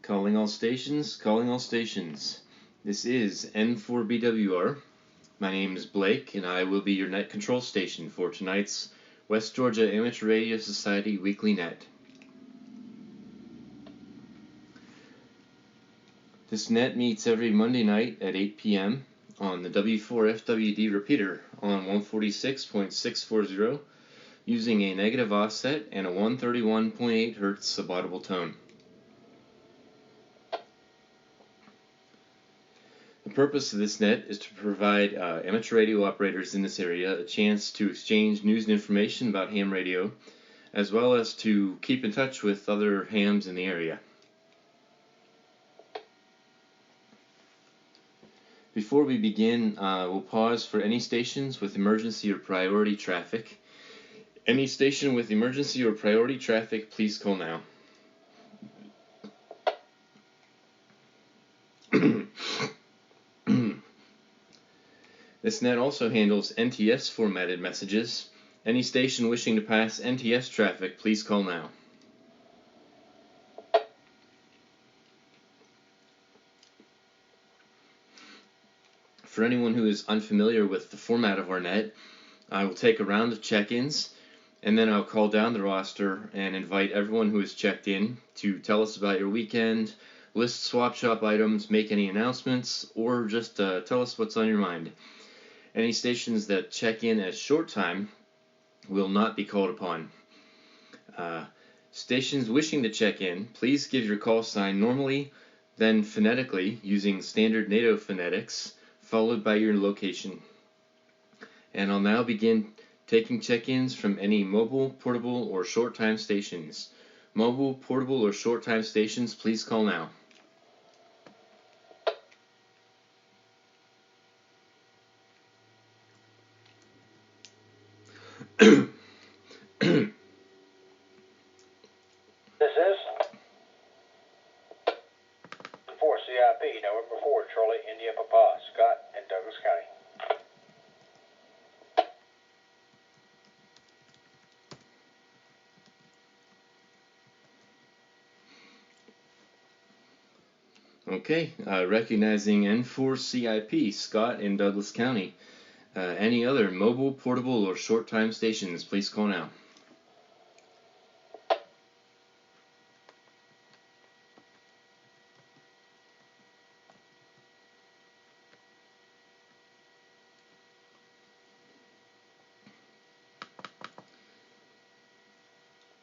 Calling all stations, calling all stations. This is N4BWR. My name is Blake, and I will be your net control station for tonight's West Georgia Amateur Radio Society Weekly Net. This net meets every Monday night at 8 p.m. on the W4FWD repeater on 146.640 using a negative offset and a 131.8 Hz subaudible tone. The purpose of this net is to provide amateur radio operators in this area a chance to exchange news and information about ham radio, as well as to keep in touch with other hams in the area. Before we begin, we'll pause for any stations with emergency or priority traffic. Any station with emergency or priority traffic, please call now. This net also handles NTS formatted messages. Any station wishing to pass NTS traffic, please call now. For anyone who is unfamiliar with the format of our net, I will take a round of check-ins, and then I'll call down the roster and invite everyone who has checked in to tell us about your weekend, list swap shop items, make any announcements, or just tell us what's on your mind. Any stations that check in as short time will not be called upon. Stations wishing to check in, please give your call sign normally, then phonetically using standard NATO phonetics, followed by your location. And I'll now begin taking check-ins from any mobile, portable, or short-time stations. Mobile, portable, or short-time stations, please call now. This is 4 CIP, November 4, Charlie, India, Papa, Scott, and Douglas County. Okay, recognizing N4CIP, Scott in Douglas County. Any other mobile, portable, or short-time stations, please call now.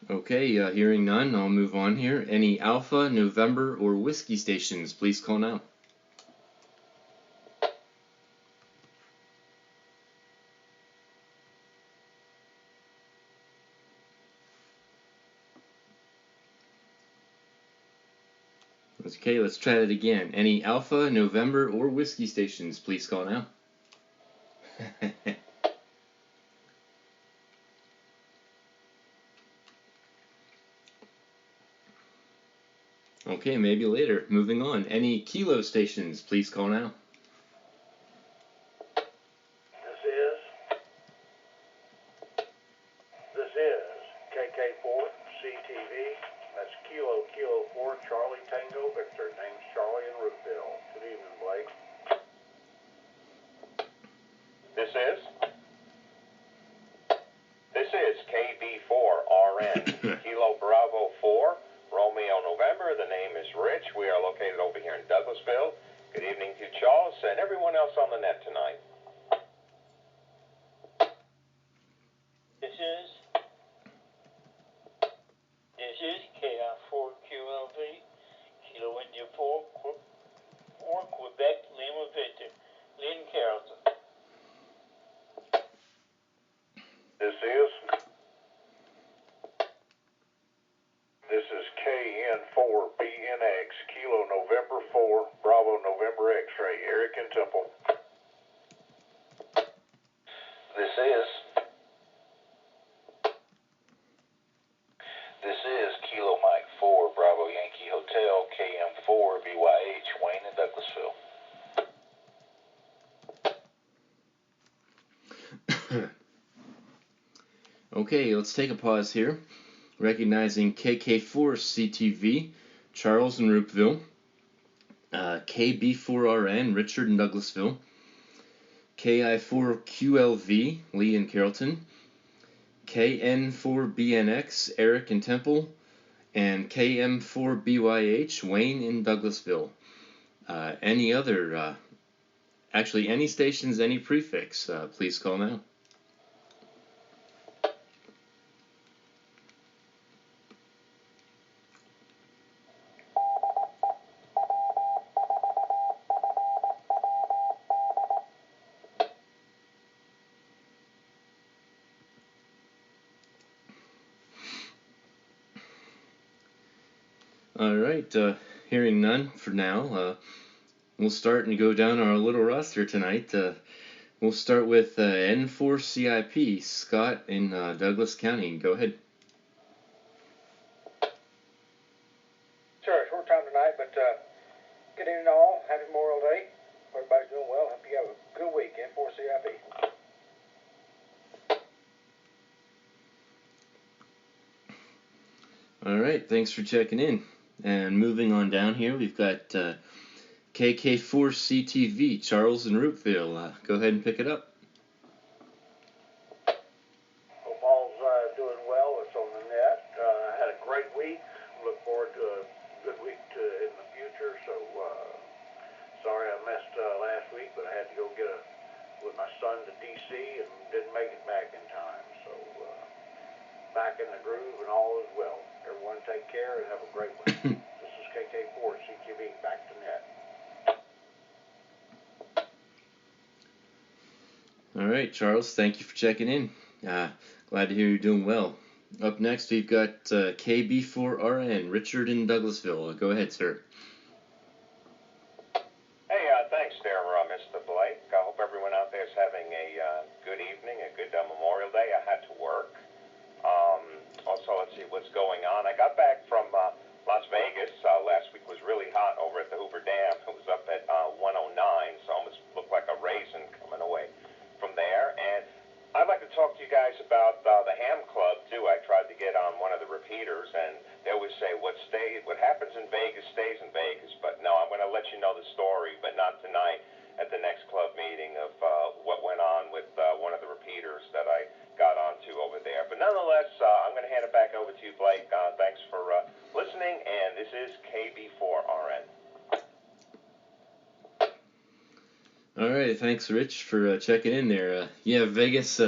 Okay, hearing none, I'll move on here. Any Alpha, November, or Whiskey stations, please call now. Okay, let's try that again. Any Alpha, November, or Whiskey stations, please call now. Okay, maybe later. Moving on. Any Kilo stations, please call now. This is KK4 CTV. That's Kilo 4 Charlie Tango Victor. Name's Charlie in Roofville. Good evening, Blake. This is KB4RN Kilo Bravo 4 Romeo November. The name is Rich. We are located over here in Douglasville. Good evening to Charles and everyone else on the net tonight. This is KI4QLV, Kilo India 4, Quebec, Lima Victor, Lynn Carrollton. This is KN4BNX, Kilo November 4, Bravo November X-ray, Eric and Temple. This is Kilo Mike 4, Bravo Yankee Hotel, KM4 BYH, Wayne and Douglasville. Okay, let's take a pause here. Recognizing KK4 CTV, Charles in Roopville, KB4RN, Richard in Douglasville, KI4QLV, Lee in Carrollton, KN4BNX, Eric in Temple, and KM4BYH, Wayne in Douglasville. Any other, actually any stations, any prefix, please call now. Alright, hearing none for now, we'll start and go down our little roster tonight. We'll start with N4CIP, Scott in Douglas County. Go ahead. Sure, short time tonight, but good evening all. Happy Memorial Day. Hope everybody's doing well. Hope you have a good week. N4CIP. Alright, thanks for checking in. And moving on down here, we've got KK4CTV, Charles in Roopville. Go ahead and pick it up. Hope all's doing well. It's on the net. Had a great week. Look forward to a good week in the future. So sorry I missed last week, but I had to go with my son to D.C. and didn't make it back in time. So back in the groove and all is well. Everyone take care and have a great week. This is KK4CTV, back to net. Alright, Charles, thank you for checking in. Glad to hear you're doing well. Up next, we've got KB4RN, Richard in Douglasville. Go ahead, sir. Hey, thanks there, Mr. Blake. I hope everyone out there is having a good evening, a good Memorial Day. I had to work. Also, let's see what's going on. I got back from Las Vegas. Last week was really hot over at the Hoover Dam. It was up at 109, so almost looked like a raisin coming away from there. And I'd like to talk to you guys about the Ham Club, too. I tried to get on one of the repeaters, and they always say what happens in Vegas stays in Vegas. But no, I'm going to let you know the story, but not tonight at the next club meeting of what went on with one of the repeaters that I got onto over there. But nonetheless, I'm going to hand it back over to you, Blake. Thanks for listening, and this is KB4RN. Alright, thanks, Rich, for checking in there. Yeah, Vegas,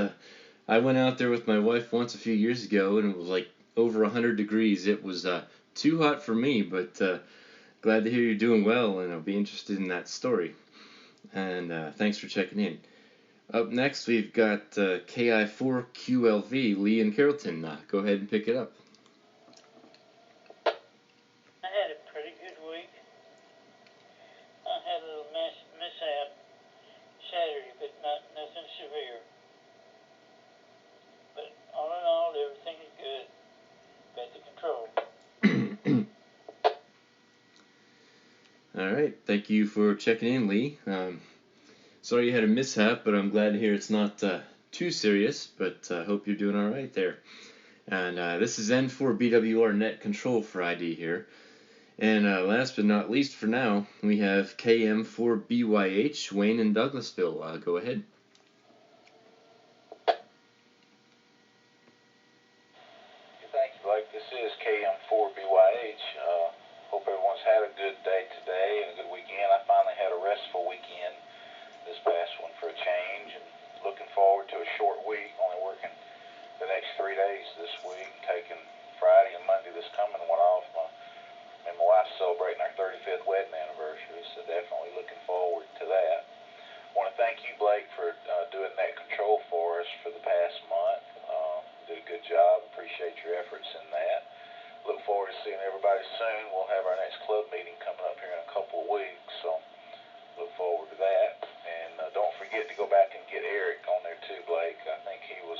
I went out there with my wife once a few years ago, and it was like over 100 degrees. It was too hot for me, but glad to hear you're doing well, and I'll be interested in that story. And thanks for checking in. Up next, we've got KI4QLV, Lee in Carrollton. Go ahead and pick it up. I had a pretty good week. I had a little mishap Saturday, but nothing severe. But all in all, everything is good. Got the control. Alright, thank you for checking in, Lee. Sorry you had a mishap, but I'm glad to hear it's not too serious, but I hope you're doing alright there. And this is N4BWR Net Control for ID here. And last but not least for now, we have KM4BYH, Wayne in Douglasville. Go ahead. Thanks, Blake. This is KM4BYH. Hope everyone's had a good day today and a good weekend. I finally had a restful weekend this past one for a change, and looking forward to a short week, only working the next 3 days this week, taking Friday and Monday this coming one off. Me and my wife's celebrating our 35th wedding anniversary, so definitely looking forward to that. I want to thank you, Blake, for doing that control for us for the past month. Did a good job. Appreciate your efforts in that. Look forward to seeing everybody soon. We'll have our next club meeting coming up here in a couple of weeks, so look forward to that. And don't forget to go back and get Eric on there too, Blake. I think he was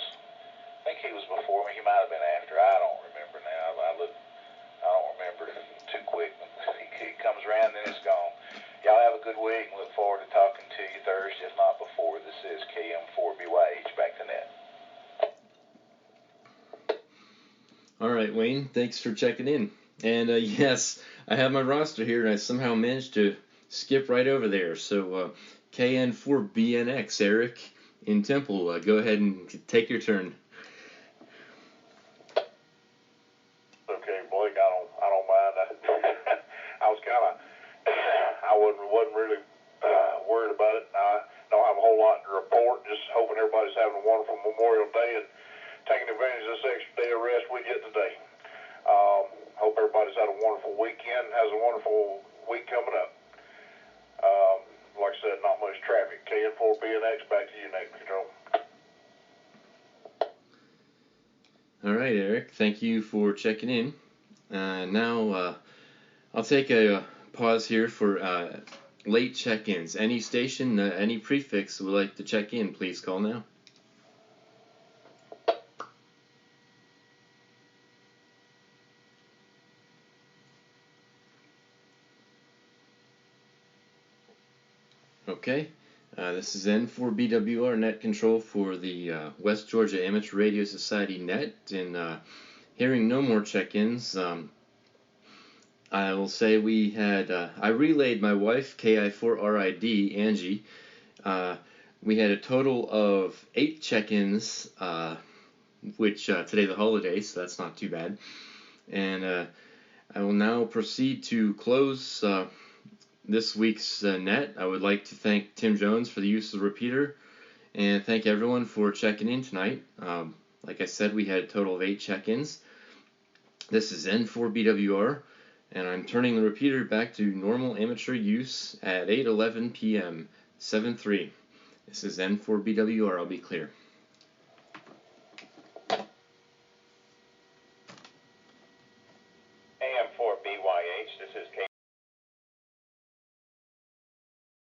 before me. He might have been after. I don't remember now. I don't remember too quick. He comes around, then it's gone. Y'all have a good week, and look forward to talking to you Thursday, if not before. This is KM4BYH, back to net. Alright, Wayne, thanks for checking in. And yes, I have my roster here, and I somehow managed to skip right over there. So KN4BNX, Eric in Temple, go ahead and take your turn. Okay, Blake, I don't mind. I was kind of, I wasn't really worried about it. I don't have a whole lot to report. Just hoping everybody's having a wonderful Memorial Day and taking advantage of this extra day of rest we get today. Hope everybody's had a wonderful weekend, has a wonderful week coming up. Like I said, not much traffic. KN4BNX, back to you, Nate Control. All right, Eric, thank you for checking in. Now I'll take a pause here for late check-ins. Any station, any prefix would like to check in, please call now. Okay, this is N4BWR Net Control for the West Georgia Amateur Radio Society Net, and hearing no more check-ins, I will say we had, I relayed my wife, KI4RID, Angie. We had a total of 8 check-ins, which today's the holiday, so that's not too bad. And I will now proceed to close this week's net. I would like to thank Tim Jones for the use of the repeater, and thank everyone for checking in tonight. Like I said, we had a total of 8 check-ins. This is N4BWR, and I'm turning the repeater back to normal amateur use at 8:11 p.m. 7-3. This is N4BWR, I'll be clear.